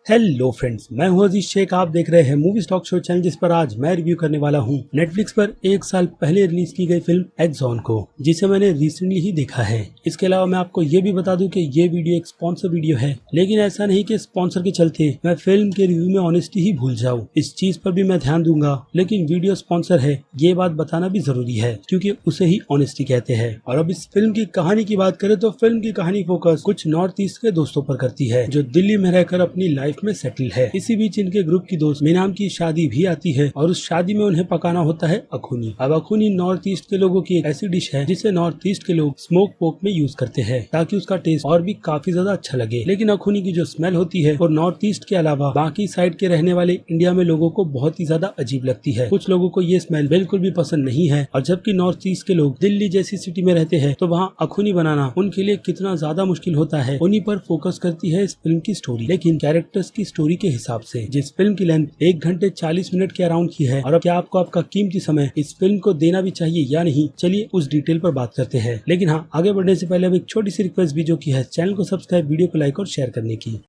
Hello friends, मैं हूं अजीज शेख। आप देख रहे हैं मूवी स्टॉक शो चैनल, जिस पर आज मैं रिव्यू करने वाला हूं नेटफ्लिक्स पर 1 साल पहले रिलीज की गई फिल्म एक्सॉन को, जिसे मैंने रिसेंटली ही देखा है। इसके अलावा मैं आपको ये भी बता दूं कि ये वीडियो एक स्पॉन्सर वीडियो है, लेकिन ऐसा नहीं कि स्पॉन्सर के चलते मैं फिल्म के रिव्यू में ऑनेस्टी ही भूल जाऊँ। इस चीज पर भी मैं ध्यान दूंगा, लेकिन वीडियो स्पॉन्सर है ये बात बताना भी जरूरी है, क्योंकि उसे ही ऑनेस्टी कहते हैं। और अब इस फिल्म की कहानी की बात करें तो फिल्म की कहानी फोकस कुछ नॉर्थ ईस्ट के दोस्तों पर करती है, जो दिल्ली में रहकर अपनी लाइफ में सेटल है। इसी बीच इनके ग्रुप की दोस्त मीनाम की शादी भी आती है और उस शादी में उन्हें पकाना होता है अखूनी। अब अखूनी नॉर्थ ईस्ट के लोगों की एक ऐसी डिश है जिसे नॉर्थ ईस्ट के लोग स्मोक पोक में यूज करते हैं, ताकि उसका टेस्ट और भी काफी ज्यादा अच्छा लगे। लेकिन अखूनी की जो स्मेल होती है वो नॉर्थ ईस्ट के अलावा बाकी साइड के रहने वाले इंडिया में लोगों को बहुत ही ज्यादा अजीब लगती है। कुछ लोगों को ये स्मेल बिल्कुल भी पसंद नहीं है, और जबकि नॉर्थ ईस्ट के लोग दिल्ली जैसी सिटी में रहते हैं तो वहाँ अखूनी बनाना उनके लिए कितना ज्यादा मुश्किल होता है, उन्हीं पर फोकस करती है इस फिल्म की स्टोरी। लेकिन कैरेक्टर्स की स्टोरी के हिसाब से जिस फिल्म की लेंथ 1 घंटे 40 मिनट के अराउंड की है, और अब क्या आपको आपका कीमती समय इस फिल्म को देना भी चाहिए या नहीं, चलिए उस डिटेल पर बात करते हैं। लेकिन हाँ, आगे बढ़ने से पहले अब एक छोटी सी रिक्वेस्ट भी, जो की है चैनल को सब्सक्राइब, वीडियो को लाइक और शेयर करने की।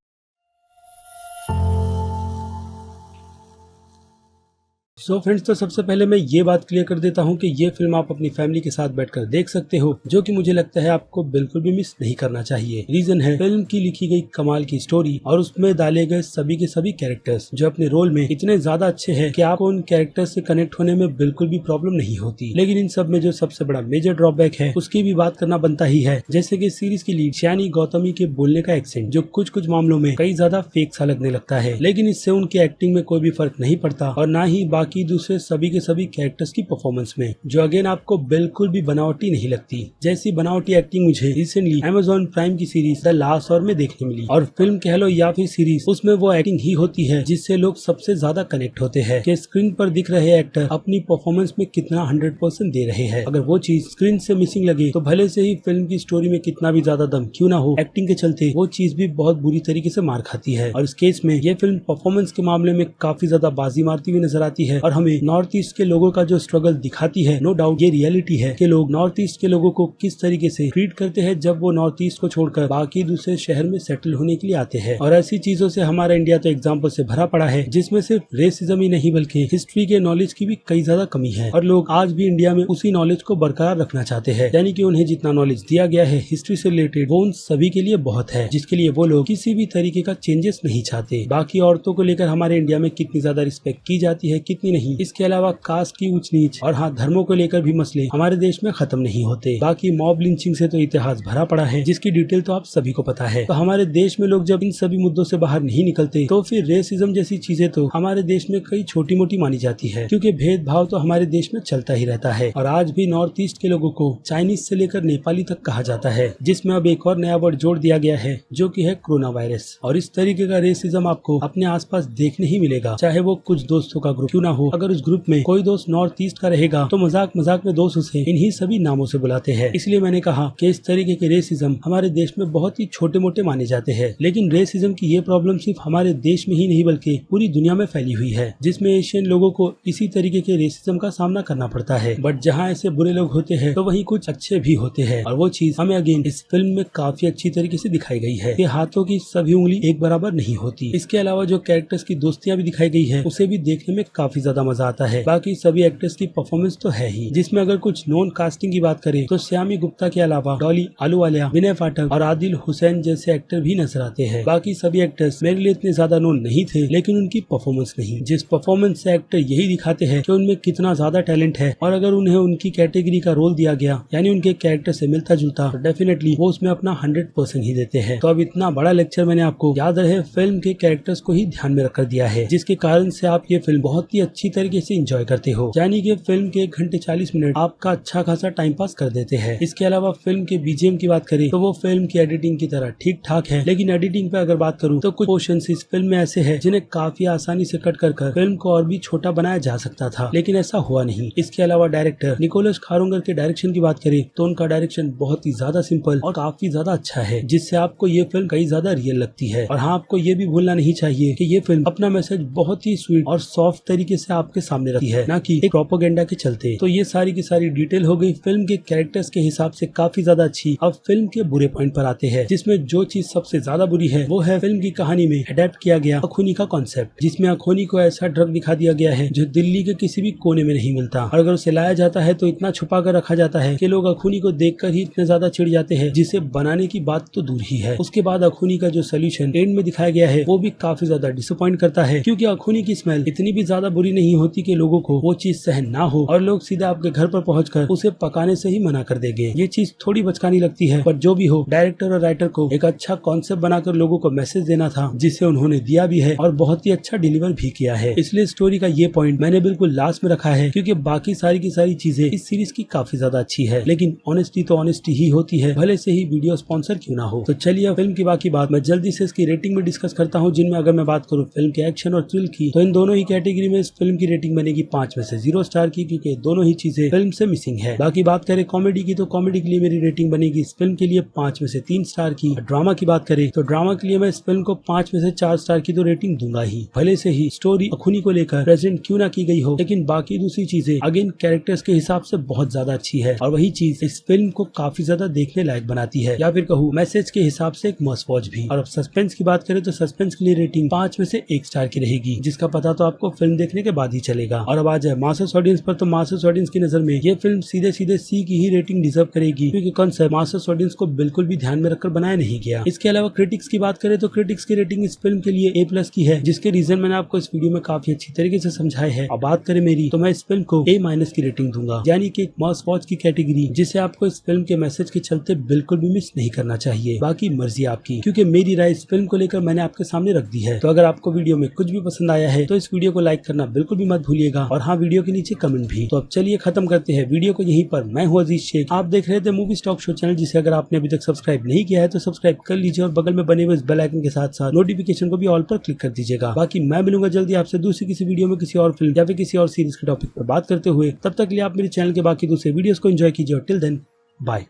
सो फ्रेंड्स, तो सबसे पहले मैं ये बात क्लियर कर देता हूँ कि ये फिल्म आप अपनी फैमिली के साथ बैठकर देख सकते हो, जो कि मुझे लगता है आपको बिल्कुल भी मिस नहीं करना चाहिए। रीजन है फिल्म की लिखी गई कमाल की स्टोरी और उसमें डाले गए सभी के सभी कैरेक्टर्स, जो अपने रोल में इतने ज्यादा अच्छे हैं कि आपको उन कैरेक्टर्स से कनेक्ट होने में बिल्कुल भी प्रॉब्लम नहीं होती। लेकिन इन सब में जो सबसे बड़ा मेजर ड्रॉबैक है उसकी भी बात करना बनता ही है, जैसे की सीरीज की लीड शैनी गौतमी के बोलने का एक्सेंट, जो कुछ कुछ मामलों में कई ज्यादा फेक सा लगने लगता है। लेकिन इससे उनकी एक्टिंग में कोई भी फर्क नहीं पड़ता, और न ही बाकी दूसरे सभी के सभी कैरेक्टर्स की परफॉर्मेंस में, जो अगेन आपको बिल्कुल भी बनावटी नहीं लगती। जैसी बनावटी एक्टिंग मुझे रिसेंटली Amazon प्राइम की सीरीज द लास्ट आवर में देखने मिली। और फिल्म कह लो या फिर सीरीज, उसमें वो एक्टिंग ही होती है जिससे लोग सबसे ज्यादा कनेक्ट होते हैं कि स्क्रीन पर दिख रहे एक्टर अपनी परफॉर्मेंस में कितना 100% दे रहे हैं। अगर वो चीज स्क्रीन से मिसिंग लगे तो भले से ही फिल्म की स्टोरी में कितना भी ज्यादा दम क्यों ना हो, एक्टिंग के चलते वो चीज भी बहुत बुरी तरीके से मार खाती है। और इस केस में ये फिल्म परफॉर्मेंस के मामले में काफी ज्यादा बाजी मारती हुई नजर आती है, और हमें नॉर्थ ईस्ट के लोगों का जो स्ट्रगल दिखाती है। नो डाउट ये रियलिटी है कि लोग नॉर्थ ईस्ट के लोगों को किस तरीके से ट्रीट करते हैं जब वो नॉर्थ ईस्ट को छोड़कर बाकी दूसरे शहर में सेटल होने के लिए आते हैं। और ऐसी चीजों से हमारा इंडिया तो एग्जाम्पल से भरा पड़ा है, जिसमें सिर्फ रेसिज्म ही नहीं बल्कि हिस्ट्री के नॉलेज की भी कई ज्यादा कमी है। और लोग आज भी इंडिया में उसी नॉलेज को बरकरार रखना चाहते हैं, यानी कि उन्हें जितना नॉलेज दिया गया है हिस्ट्री से रिलेटेड, वो उन सभी के लिए बहुत है, जिसके लिए वो लोग किसी भी तरीके का चेंजेस नहीं चाहते। बाकी औरतों को लेकर हमारे इंडिया में कितनी ज्यादा रिस्पेक्ट की जाती है, कितनी नहीं। इसके अलावा कास्ट की ऊंच नीच और हाँ, धर्मों को लेकर भी मसले हमारे देश में खत्म नहीं होते। बाकी मॉब लिंचिंग से तो इतिहास भरा पड़ा है, जिसकी डिटेल तो आप सभी को पता है। तो हमारे देश में लोग जब इन सभी मुद्दों से बाहर नहीं निकलते, तो फिर रेसिज्म जैसी चीजें तो हमारे देश में कई छोटी मोटी मानी जाती है, क्योंकि भेदभाव तो हमारे देश में चलता ही रहता है। और आज भी नॉर्थ ईस्ट के लोगों को चाइनीज से लेकर नेपाली तक कहा जाता है, जिसमें अब एक और नया वर्ड जोड़ दिया गया है, जो कि है कोरोना वायरस। और इस तरीके का रेसिज्म आपको अपने आसपास देखने ही मिलेगा, चाहे वो कुछ दोस्तों का ग्रुप क्यों ना हो। अगर उस ग्रुप में कोई दोस्त नॉर्थ ईस्ट का रहेगा तो मजाक मजाक में दोस्त उसे इन्हीं सभी नामों से बुलाते हैं। इसलिए मैंने कहा कि इस तरीके के रेसिज्म हमारे देश में बहुत ही छोटे मोटे माने जाते हैं। लेकिन रेसिज्म की ये प्रॉब्लम सिर्फ हमारे देश में ही नहीं बल्कि पूरी दुनिया में फैली हुई है, जिसमें एशियन लोगों को इसी तरीके के रेसिज्म का सामना करना पड़ता है। बट जहाँ ऐसे बुरे लोग होते हैं तो वहीं कुछ अच्छे भी होते हैं, और वो चीज हमें अगेन इस फिल्म में काफी अच्छी तरीके से दिखाई गई है कि हाथों की सभी उंगली एक बराबर नहीं होती। इसके अलावा जो कैरेक्टर्स की दोस्तियां भी दिखाई गई है, उसे भी देखने में काफी ज्यादा मजा आता है। बाकी सभी एक्टर्स की परफॉर्मेंस तो है ही, जिसमें अगर कुछ नॉन कास्टिंग की बात करें तो श्यामी गुप्ता के अलावा डॉली आलूवालिया, विनय फाटक और आदिल हुसैन जैसे एक्टर भी नजर आते हैं। बाकी सभी एक्टर्स मेरे लिए इतने ज्यादा नोन नहीं थे, लेकिन उनकी परफॉर्मेंस नहीं, जिस परफॉर्मेंस से एक्टर यही दिखाते हैं कि उनमें कितना ज्यादा टैलेंट है, और अगर उन्हें उनकी कैटेगरी का रोल दिया गया, यानी उनके कैरेक्टर से मिलता जुलता, तो डेफिनेटली वो उसमें अपना 100% ही देते हैं। तो अब इतना बड़ा लेक्चर मैंने आपको याद रहे फिल्म के कैरेक्टर्स को ही ध्यान में रखकर दिया है, जिसके कारण से आप ये फिल्म बहुत ही अच्छी तरीके से एंजॉय करते हो, यानी कि फिल्म के 1 घंटे 40 मिनट आपका अच्छा खासा टाइम पास कर देते हैं। इसके अलावा फिल्म के बीजीएम की बात करें तो वो फिल्म की एडिटिंग की तरह ठीक ठाक है, लेकिन एडिटिंग पे अगर बात करूं तो कुछ पोर्शंस इस फिल्म में ऐसे हैं जिन्हें काफी आसानी से कट कर फिल्म को और भी छोटा बनाया जा सकता था, लेकिन ऐसा हुआ नहीं। इसके अलावा डायरेक्टर निकोलस खारोंगर के डायरेक्शन की बात करें तो उनका डायरेक्शन बहुत ही ज्यादा सिंपल और काफी ज्यादा अच्छा है, जिससे आपको ये फिल्म कई ज्यादा रियल लगती है। और हाँ, आपको ये भी भूलना नहीं चाहिए कि ये फिल्म अपना मैसेज बहुत ही स्वीट और सॉफ्ट तरीके से आपके सामने रखी है, ना कि एक प्रोपेगेंडा के चलते। तो ये सारी की सारी डिटेल हो गई फिल्म के कैरेक्टर्स के हिसाब से काफी ज्यादा अच्छी। अब फिल्म के बुरे पॉइंट पर आते हैं, जिसमें जो चीज सबसे ज्यादा बुरी है वो है फिल्म की कहानी में अडेप्ट किया गया अखूनी का कॉन्सेप्ट, जिसमें अखूनी को ऐसा ड्रग दिखा दिया गया है जो दिल्ली के किसी भी कोने में नहीं मिलता, और अगर उसे लाया जाता है तो इतना छुपा कर रखा जाता है कि लोग अखूनी को देखकर ही इतने ज्यादा चिढ़ जाते हैं, जिसे बनाने की बात तो दूर ही है। उसके बाद अखूनी का जो सोल्यूशन एंड में दिखाया गया है वो भी काफी ज्यादा डिसअपॉइंट करता है, क्योंकि अखूनी की स्मेल इतनी भी ज्यादा बुरी नहीं होती कि लोगों को वो चीज सहन ना हो और लोग सीधा आपके घर पर पहुंचकर उसे पकाने से ही मना कर देंगे। ये चीज थोड़ी बचकानी लगती है, पर जो भी हो, डायरेक्टर और राइटर को एक अच्छा कॉन्सेप्ट बनाकर लोगों को मैसेज देना था, जिसे उन्होंने दिया भी है और बहुत ही अच्छा डिलीवर भी किया है। इसलिए स्टोरी का ये पॉइंट मैंने बिल्कुल लास्ट में रखा है, क्योंकि बाकी सारी की सारी चीजें इस सीरीज की काफी ज्यादा अच्छी है। लेकिन ऑनेस्टी तो ऑनेस्टी ही होती है, भले से ही वीडियो स्पॉन्सर क्यों ना हो। तो चलिए फिल्म की बाकी बात मैं जल्दी से इसकी रेटिंग में डिस्कस करता हूँ, जिनमें अगर मैं बात करूँ फिल्म के एक्शन और थ्रिल की, तो इन दोनों ही कैटेगरी में इस फिल्म की रेटिंग बनेगी 5 में से 0 स्टार की, क्योंकि दोनों ही चीजें फिल्म से मिसिंग है। बाकी बात करें कॉमेडी की, तो कॉमेडी के लिए मेरी रेटिंग बनेगी इस फिल्म के लिए 5 में से 3 स्टार की। ड्रामा की बात करें तो ड्रामा के लिए मैं इस फिल्म को 5 में से 4 स्टार की तो रेटिंग दूंगा ही। भले से ही स्टोरी अखूनी को लेकर प्रेजेंट क्यों ना की गई हो, लेकिन बाकी दूसरी चीजें अगेन कैरेक्टर्स के हिसाब से बहुत ज्यादा अच्छी है, और वही चीज इस फिल्म को काफी ज्यादा देखने लायक बनाती है, या फिर कहूँ मैसेज के हिसाब से एक मस्ट वॉच भी। और अब सस्पेंस की बात करें तो सस्पेंस के लिए रेटिंग 5 में से 1 स्टार की रहेगी, जिसका पता तो आपको फिल्म देखने के बाद ही चलेगा। और अब आ जाए मासेस ऑडियंस पर, तो मासेस ऑडियंस की नजर में ये फिल्म सीधे सीधे सी की ही रेटिंग डिजर्व करेगी, क्योंकि कॉन्सेप्ट मासेस ऑडियंस को बिल्कुल भी ध्यान में रखकर बनाया नहीं गया। इसके अलावा क्रिटिक्स की बात करें तो क्रिटिक्स की रेटिंग इस फिल्म के लिए A+ की है, जिसके रीजन मैंने आपको इस वीडियो में काफी अच्छी तरीके से समझाए हैं। अब बात करें मेरी, तो मैं इस फिल्म को A- की रेटिंग दूंगा, यानी कि एक मस्ट वॉच की कैटेगरी, जिसे आपको इस फिल्म के मैसेज के चलते बिल्कुल भी मिस नहीं करना चाहिए। बाकी मर्जी आपकी, क्योंकि मेरी राय इस फिल्म को लेकर मैंने आपके सामने रख दी है। तो अगर आपको वीडियो में कुछ भी पसंद आया है तो इस वीडियो को लाइक करना बिल्कुल भी मत भूलिएगा, और हाँ, वीडियो के नीचे कमेंट भी। तो अब चलिए खत्म करते हैं वीडियो को यहीं पर। मैं हूँ अजीज शेख, आप देख रहे थे मूवी स्टॉक शो चैनल, जिसे अगर आपने अभी तक सब्सक्राइब नहीं किया है तो सब्सक्राइब कर लीजिए, और बगल में बने हुए इस बेल आइकन के साथ साथ नोटिफिकेशन को भी ऑल पर क्लिक कर दीजिएगा। बाकी मैं मिलूंगा जल्दी आपसे दूसरी किसी वीडियो में किसी और फिल्म या फिर किसी और सीरीज के टॉपिक पर बात करते हुए। तब तक के लिए आप मेरे चैनल के बाकी दूसरे वीडियोस को एंजॉय कीजिए, और टिल देन बाय।